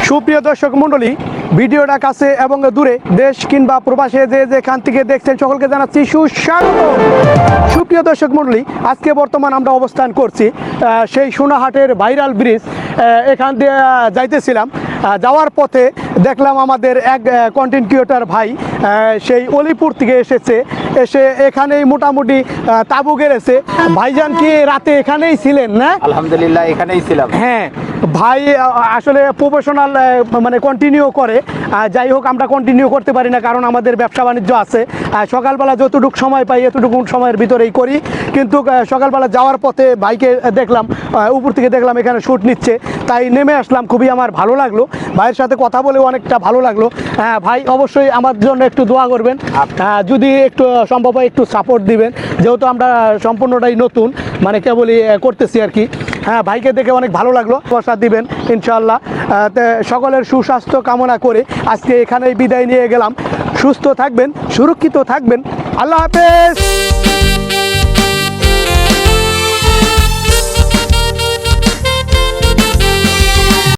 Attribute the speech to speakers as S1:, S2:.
S1: সুপ্রিয় দর্শক মণ্ডলী, ভিডিওটা কাছে এবং দূরে দেশ কিংবা প্রবাসে যে যেখান থেকে দেখছেন সকলকে জানাচ্ছি সুস্বাগত। সুপ্রিয় দর্শক মণ্ডলী, আজকে বর্তমান আমরা অবস্থান করছি সেই সোনাহাটের ভাইরাল ব্রিজ। এখান দিয়ে যাইতেছিলাম, যাওয়ার পথে দেখলাম আমাদের এক কন্টেন্ট ক্রিয়েটর ভাই সেই অলিপুর থেকে এসে এখানেই মোটামুটি তাঁবু গেড়েছে। ভাইজান কি রাতে এখানেই ছিলেন না?
S2: আলহামদুলিল্লাহ, এখানেই ছিলাম।
S1: হ্যাঁ ভাই আসলে প্রফেশনাল মানে কন্টিনিউ করে। যাই হোক, আমরা কন্টিনিউ করতে পারি না কারণ আমাদের ব্যবসা বাণিজ্য আছে। সকালবেলা যতটুকু সময় পাই এতটুকু সময়ের ভিতরেই করি, কিন্তু সকালবেলা যাওয়ার পথে ভাইকে দেখলাম, উপর থেকে দেখলাম এখানে শ্যুট নিচ্ছে, তাই নেমে আসলাম। খুবই আমার ভালো লাগলো, ভাইয়ের সাথে কথা বলেও অনেকটা ভালো লাগলো। ভাই অবশ্যই আমার জন্য একটু দোয়া করবেন, যদি একটু সম্ভব হয় একটু সাপোর্ট দিবেন, যেহেতু আমরা সম্পূর্ণটাই নতুন, মানে কেবলই করতেছি আর কি। হ্যাঁ, ভাইকে দেখে অনেক ভালো লাগলো, প্রসাদ দিবেন ইনশাআল্লাহ। সকলের সুস্বাস্থ্য কামনা করে আজকে এখানেই বিদায় নিয়ে গেলাম। সুস্থ থাকবেন, সুরক্ষিত থাকবেন, আল্লাহ হাফেজ।